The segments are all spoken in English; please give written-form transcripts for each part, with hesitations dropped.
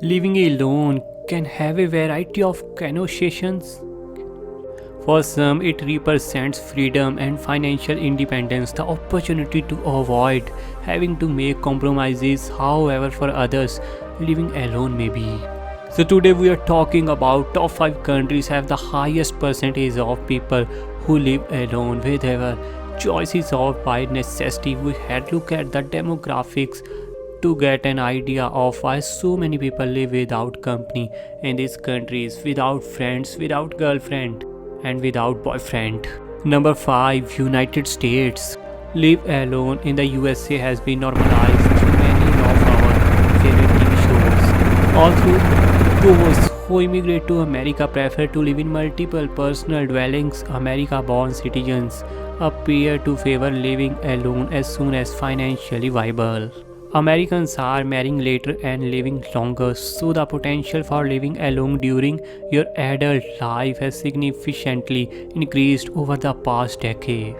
Living alone can have a variety of connotations. For some, it represents freedom and financial independence, the opportunity to avoid having to make compromises. However, for others, living alone may be. So today we are talking about top 5 countries have the highest percentage of people who live alone. Wherever choices of by necessity, we had look at the demographics to get an idea of why so many people live without company in these countries, without friends, without girlfriend, and without boyfriend. Number 5, United States. Live alone in the USA has been normalized through many of our favorite TV shows. Although those who immigrate to America prefer to live in multiple personal dwellings, America born citizens appear to favor living alone as soon as financially viable. Americans are marrying later and living longer, so the potential for living alone during your adult life has significantly increased over the past decade.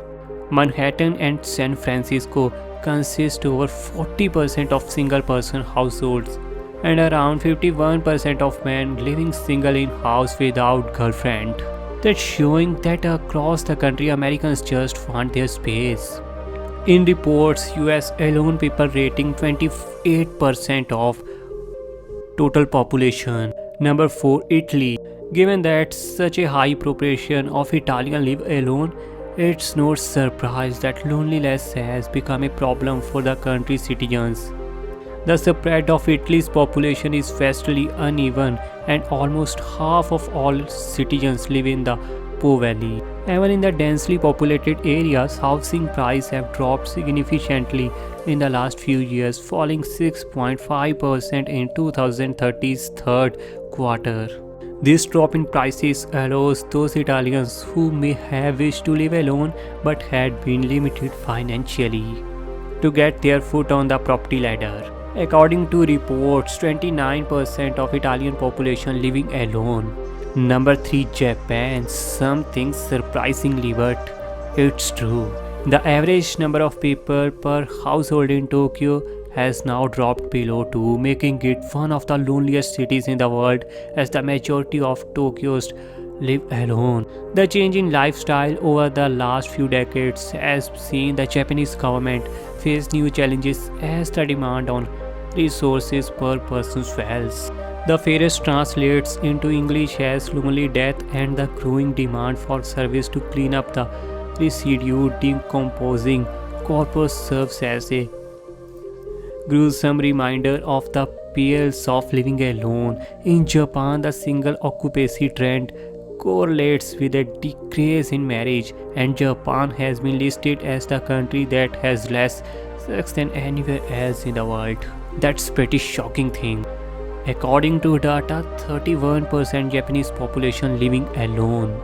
Manhattan and San Francisco consist over 40% of single person households and around 51% of men living single in house without girlfriend. That's showing that across the country Americans just want their space. In reports, US alone people rating 28% of total population. Number 4, Italy. Given that such a high proportion of Italians live alone, it's no surprise that loneliness has become a problem for the country's citizens. The spread of Italy's population is vastly uneven, and almost half of all citizens live in the Po Valley. Even in the densely populated areas, housing prices have dropped significantly in the last few years, falling 6.5% in 2030's third quarter. This drop in prices allows those Italians who may have wished to live alone but had been limited financially to get their foot on the property ladder. According to reports, 29% of Italian population living alone. Number 3, Japan. Something surprisingly, but it's true. The average number of people per household in Tokyo has now dropped below 2, making it one of the loneliest cities in the world as the majority of Tokyo's live alone. The change in lifestyle over the last few decades has seen the Japanese government face new challenges as the demand on resources per person swells. The phrase translates into English as lonely death, and the growing demand for service to clean up the residue decomposing corpus serves as a gruesome reminder of the perils of living alone. In Japan, the single occupancy trend correlates with a decrease in marriage, and Japan has been listed as the country that has less sex than anywhere else in the world. That's pretty shocking thing. According to data, 31% Japanese population living alone.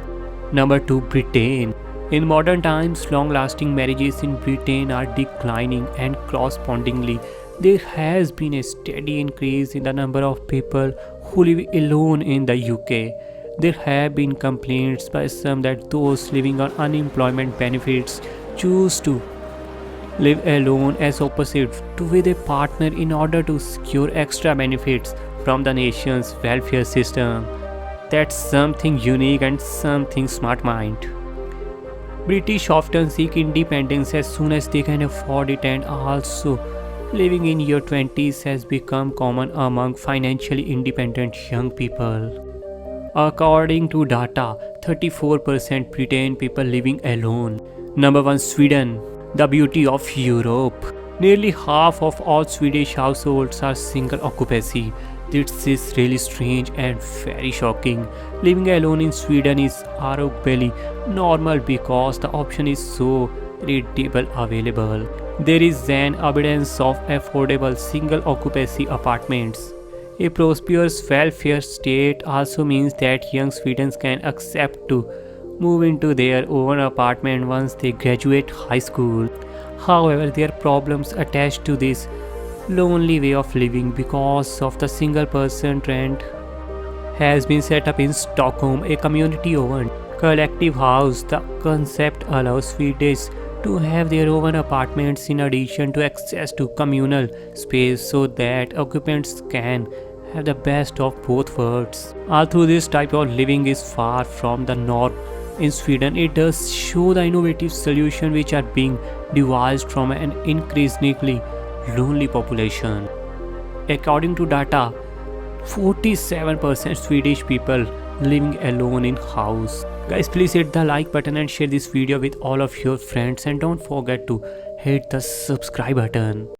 Number 2, Britain. In modern times, long-lasting marriages in Britain are declining, and correspondingly, there has been a steady increase in the number of people who live alone in the UK. There have been complaints by some that those living on unemployment benefits choose to live alone as opposite to with a partner in order to secure extra benefits from the nation's welfare system. That's something unique and something smart mind. British often seek independence as soon as they can afford it, and also living in your 20s has become common among financially independent young people. According to data, 34% Britain people living alone. Number 1, Sweden. The beauty of Europe. Nearly half of all Swedish households are single occupancy. This is really strange and very shocking. Living alone in Sweden is arguably normal because the option is so readily available. There is an abundance of affordable single occupancy apartments. A prosperous welfare state also means that young Swedes can accept to move into their own apartment once they graduate high school. However, there are problems attached to this lonely way of living because of the single person trend has been set up in Stockholm, a community-owned collective house. The concept allows Swedes to have their own apartments in addition to access to communal space so that occupants can have the best of both worlds. Although this type of living is far from the norm in Sweden, it does show the innovative solutions which are being devised from an increasingly lonely population. According to data, 47% Swedish people living alone in house. Guys, please hit the like button and share this video with all of your friends, and don't forget to hit the subscribe button.